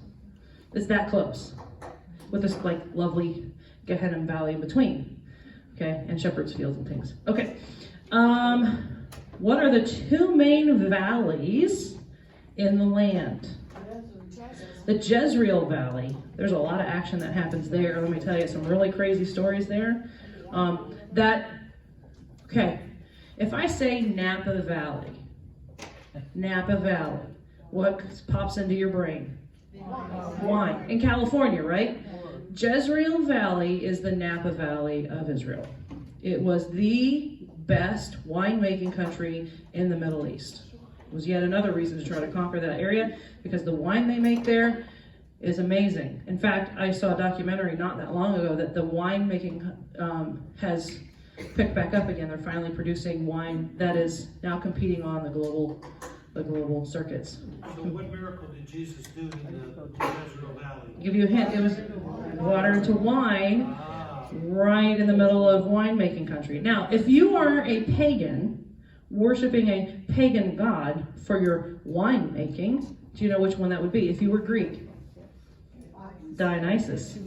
It's that close, with this like lovely Gehenna Valley in between. Okay, and shepherd's fields and things. Okay, what are the two main valleys in the land? The Jezreel Valley. There's a lot of action that happens there. Let me tell you some really crazy stories there. Okay, if I say Napa Valley, what pops into your brain? Wine. In California, right? Jezreel Valley is the Napa Valley of Israel. It was the best winemaking country in the Middle East. It was yet another reason to try to conquer that area, because the wine they make there is amazing. In fact, I saw a documentary not that long ago that the winemaking has picked back up again. They're finally producing wine that is now competing on the global circuits. So what miracle did Jesus do in the Jezreel Valley? Give you a hint. It was water into wine right in the middle of winemaking country. Now, if you are a pagan, worshiping a pagan god for your winemaking, do you know which one that would be? If you were Greek, Dionysus.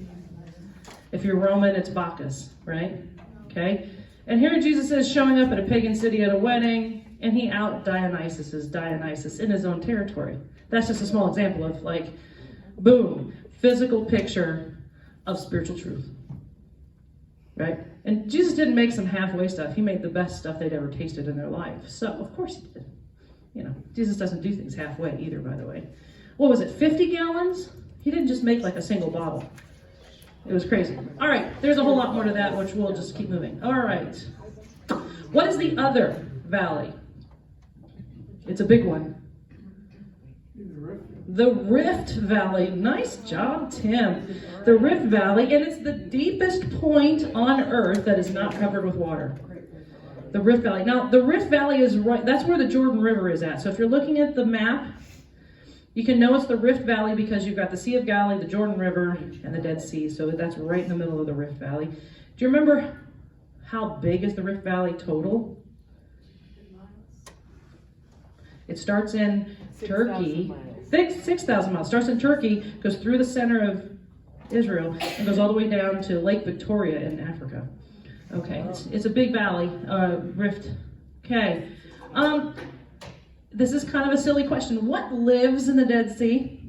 If you're Roman, it's Bacchus, right? Okay. And here Jesus is showing up at a pagan city at a wedding, and he out Dionysus in his own territory. That's just a small example of like, boom, physical picture of spiritual truth. Right? And Jesus didn't make some halfway stuff. He made the best stuff they'd ever tasted in their life. So, of course he did. You know, Jesus doesn't do things halfway either, by the way. What was it, 50 gallons? He didn't just make like a single bottle. It was crazy. All right, there's a whole lot more to that, which we'll just keep moving. All right. What is the other valley? It's a big one. The Rift Valley. Nice job, Tim. The Rift Valley, and it's the deepest point on Earth that is not covered with water. The Rift Valley. Now, the Rift Valley is right, that's where the Jordan River is at. So if you're looking at the map, you can know it's the Rift Valley because you've got the Sea of Galilee, the Jordan River, and the Dead Sea. So that's right in the middle of the Rift Valley. Do you remember how big is the Rift Valley total? It starts in Turkey. 6,000 miles. Starts in Turkey, goes through the center of Israel, and goes all the way down to Lake Victoria in Africa. Okay, it's a big valley, rift. Okay, this is kind of a silly question. What lives in the Dead Sea?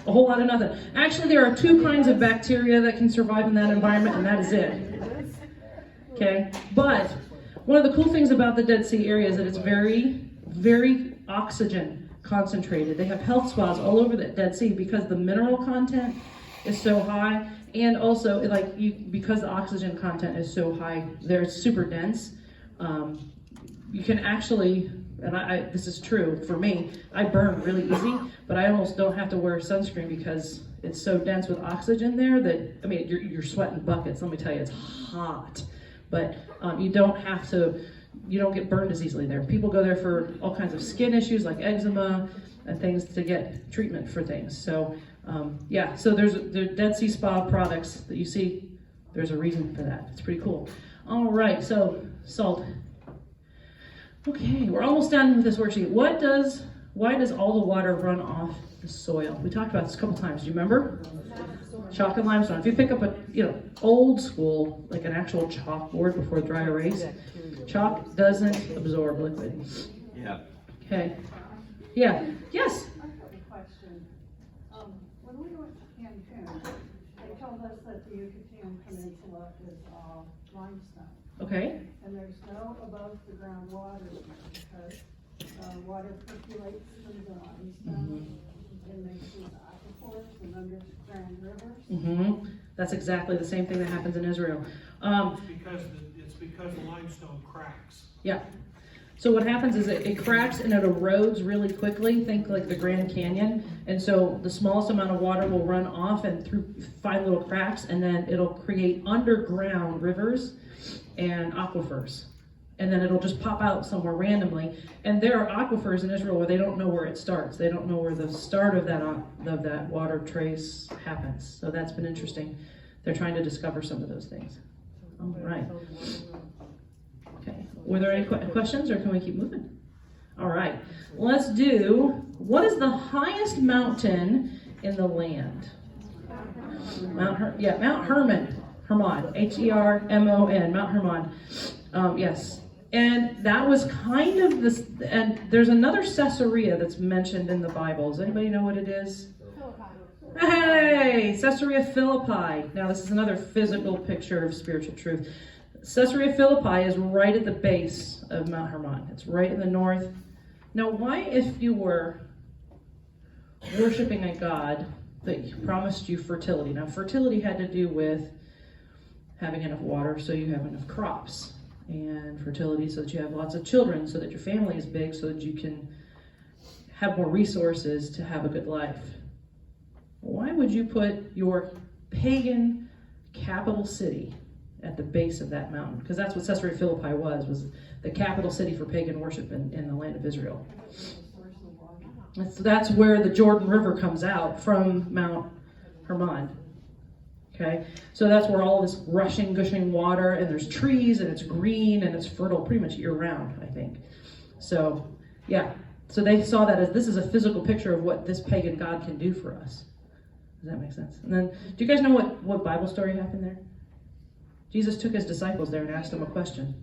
A whole lot of nothing. Actually, there are 2 kinds of bacteria that can survive in that environment, and that is it. Okay, but one of the cool things about the Dead Sea area is that it's very, very oxygen concentrated. They have health spas all over the Dead Sea because the mineral content is so high, and also because the oxygen content is so high, they're super dense. You can actually, and this is true for me, I burn really easy, but I almost don't have to wear sunscreen because it's so dense with oxygen there that, I mean, you're sweating buckets. Let me tell you, it's hot, but you don't get burned as easily there. People go there for all kinds of skin issues like eczema and things to get treatment for things. So so there's the Dead Sea Spa products that you see. There's a reason for that. It's pretty cool. All right, so salt. Okay, we're almost done with this worksheet. Why does all the water run off the soil? We talked about this a couple times. Do you remember? Chalk and limestone. If you pick up a old school, like an actual chalkboard before dry erase, chalk doesn't absorb liquid. Yeah. Okay. Yeah. Yes. I have a question. When we went to Cancun, they told us that the Yucatan Peninsula is limestone. Okay. And there's no above the ground water because water percolates through the limestone and makes these aquifers and underground rivers. That's exactly the same thing that happens in Israel. It's because the limestone cracks. Yeah. So what happens is it cracks and it erodes really quickly. Think like the Grand Canyon. And so the smallest amount of water will run off and through 5 little cracks, and then it'll create underground rivers and aquifers. And then it'll just pop out somewhere randomly. And there are aquifers in Israel where they don't know where it starts. They don't know where the start of that water trace happens. So that's been interesting. They're trying to discover some of those things. All right. Okay. Were there any questions, or can we keep moving? All right. Let's do, what is the highest mountain in the land? Mount Hermon. Hermon. Hermon. Mount Hermon. Yes. And that was kind of this, and there's another Caesarea that's mentioned in the Bible. Does anybody know what it is? Hey, Caesarea Philippi. Now this is another physical picture of spiritual truth. Caesarea Philippi is right at the base of Mount Hermon. It's right in the north. Now, why, if you were worshiping a god that promised you fertility? Now, fertility had to do with having enough water so you have enough crops, and fertility so that you have lots of children, so that your family is big, so that you can have more resources to have a good life. Why would you put your pagan capital city at the base of that mountain? Because that's what Caesarea Philippi was the capital city for pagan worship in the land of Israel. That's where the Jordan River comes out from Mount Hermon. Okay, so that's where all this rushing, gushing water, and there's trees, and it's green, and it's fertile pretty much year-round, I think. So, yeah. So they saw that as this is a physical picture of what this pagan god can do for us. Does that make sense? And then, do you guys know what Bible story happened there? Jesus took his disciples there and asked them a question.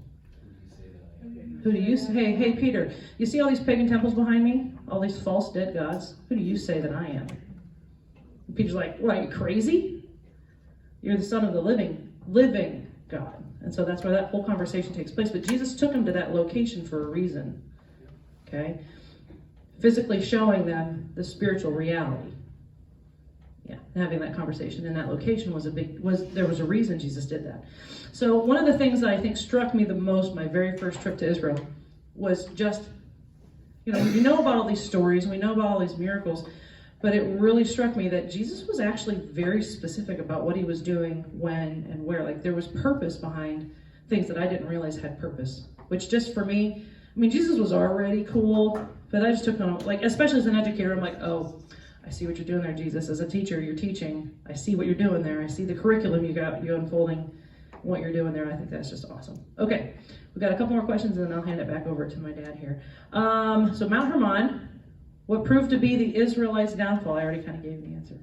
Who do you say? Hey, Peter, you see all these pagan temples behind me? All these false dead gods? Who do you say that I am? And Peter's like, what, are you crazy? You're the son of the living God. And so that's where that whole conversation takes place. But Jesus took them to that location for a reason. Okay? Physically showing them the spiritual reality. Yeah, having that conversation in that location there was a reason Jesus did that. So one of the things that I think struck me the most my very first trip to Israel was just, we know about all these stories, we know about all these miracles, but it really struck me that Jesus was actually very specific about what he was doing, when, and where. Like, there was purpose behind things that I didn't realize had purpose, which just for me, I mean, Jesus was already cool, but I just took on, like, especially as an educator, I'm like, oh, I see what you're doing there, Jesus. As a teacher, you're teaching. I see what you're doing there. I see the curriculum you unfolding, what you're doing there. I think that's just awesome. Okay, we've got a couple more questions, and then I'll hand it back over to my dad here. So Mount Hermon, what proved to be the Israelites' downfall? I already kind of gave the answer.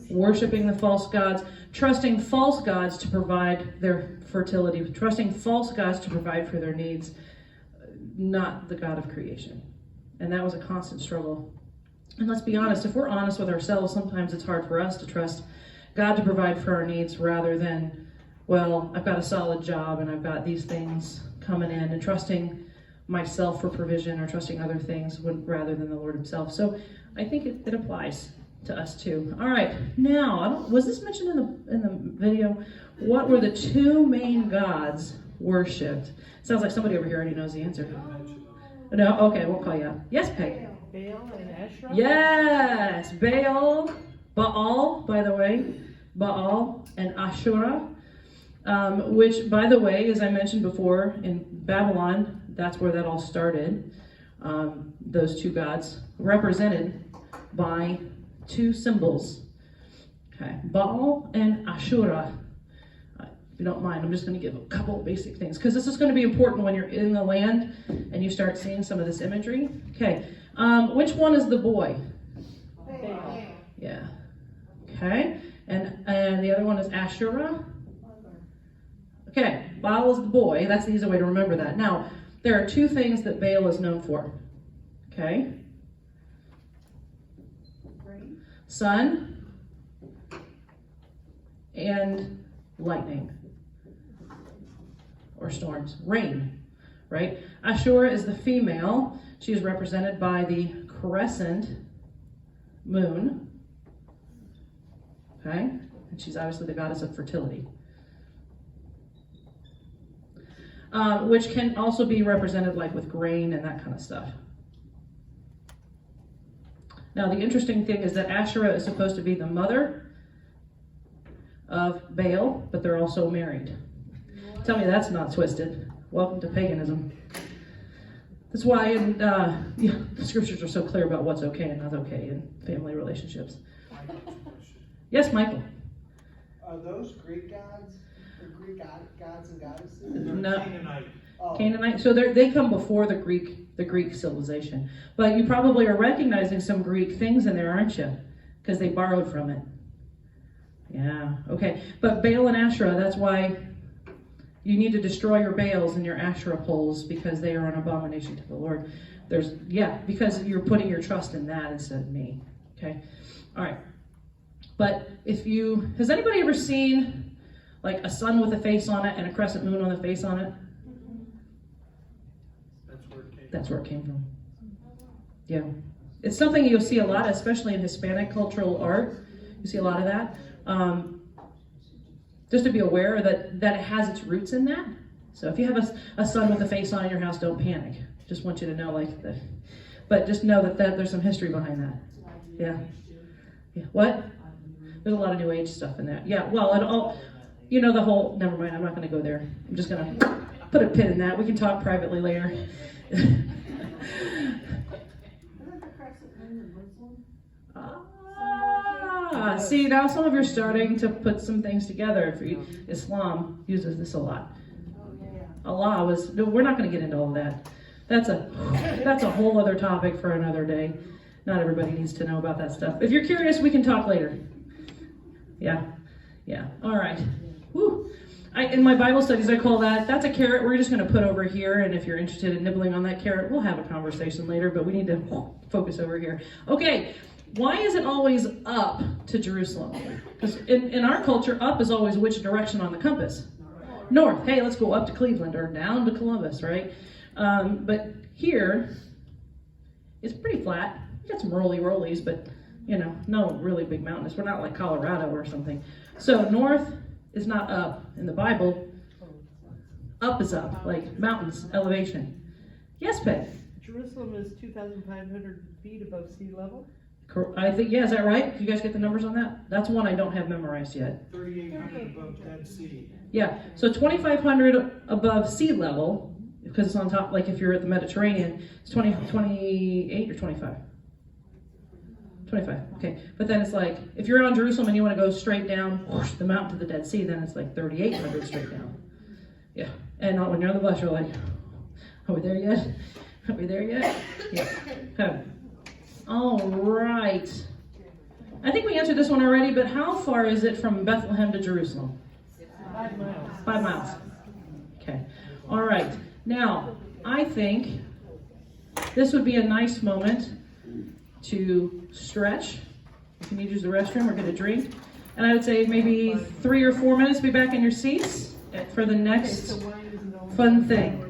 Worshipping the false gods, trusting false gods to provide their fertility, trusting false gods to provide for their needs, not the God of creation. And that was a constant struggle. And let's be honest, if we're honest with ourselves, sometimes it's hard for us to trust God to provide for our needs rather than, well, I've got a solid job and I've got these things coming in, and trusting myself for provision or trusting other things rather than the Lord himself. So I think it applies to us too. All right, now, was this mentioned in the video? What were the two main gods worshipped? Sounds like somebody over here already knows the answer. No? Okay, I won't call you out. Yes, Peg? Baal and Asherah? Yes! Baal, by the way, Baal and Ashura, which, by the way, as I mentioned before, in Babylon, that's where that all started. Those two gods represented by two symbols. Okay, Baal and Ashura. If you don't mind, I'm just going to give a couple of basic things, because this is going to be important when you're in the land and you start seeing some of this imagery. Okay, which one is the boy? Baal. Yeah. Okay, and the other one is Ashura. Okay, Baal is the boy. That's the easy way to remember that. Now, there are two things that Baal is known for. Okay. Sun and lightning or storms. Rain, right? Ashura is the female. She is represented by the crescent moon. Okay? And she's obviously the goddess of fertility. Which can also be represented like with grain and that kind of stuff. Now, the interesting thing is that Asherah is supposed to be the mother of Baal, but they're also married. Tell me that's not twisted. Welcome to paganism. That's why the scriptures are so clear about what's okay and not okay in family relationships. Yes, Michael? Are those Greek gods? Or Greek gods and goddesses? No. Canaanite. Oh. Canaanite. So they come before the Greek civilization. But you probably are recognizing some Greek things in there, aren't you? Because they borrowed from it. Yeah, okay. But Baal and Asherah, that's why you need to destroy your Baals and your Asherah poles, because they are an abomination to the Lord. Because you're putting your trust in that instead of me. Okay? All right. But has anybody ever seen like a sun with a face on it and a crescent moon on the face on it? That's where it came from. Yeah. It's something you'll see a lot, especially in Hispanic cultural art. You see a lot of that. Just to be aware that it has its roots in that. So if you have a sun with a face on in your house, don't panic. Just want you to know that. But just know that there's some history behind that. Yeah. Yeah. What? There's a lot of New Age stuff in that. Yeah. Well, never mind. I'm not going to go there. I'm just going to put a pin in that. We can talk privately later. See, now some of you are starting to put some things together. Islam uses this a lot. Allah we're not going to get into all of that. That's a whole other topic for another day. Not everybody needs to know about that stuff. If you're curious, we can talk later. Yeah. All right. Whew. In my Bible studies, I call that's a carrot we're just going to put over here, and if you're interested in nibbling on that carrot, we'll have a conversation later, but we need to focus over here. Okay, why is it always up to Jerusalem? Because in our culture, up is always which direction on the compass? North. Hey, let's go up to Cleveland or down to Columbus, right? But here, it's pretty flat. You got some rollies, but no really big mountains. We're not like Colorado or something. So north is not up in the Bible. Up is up, like mountains, elevation. Yes, Peg? Jerusalem is 2,500 feet above sea level. I think, yeah, is that right? You guys get the numbers on that? That's one I don't have memorized yet. 3,800 above Dead Sea. Yeah, so 2,500 above sea level, because it's on top, like if you're at the Mediterranean, it's 28 or 25? 25, okay. But then it's like, if you're on Jerusalem and you want to go straight down whoosh, the mountain to the Dead Sea, then it's like 3,800 straight down. Yeah, and when you're on the bus, you're like, are we there yet? Are we there yet? Yeah, okay. All right. I think we answered this one already, but how far is it from Bethlehem to Jerusalem? 5 miles. 5 miles. Okay. All right. Now, I think this would be a nice moment to stretch. If you need to use the restroom or get a drink. And I would say maybe 3 or 4 minutes, be back in your seats for the next fun thing.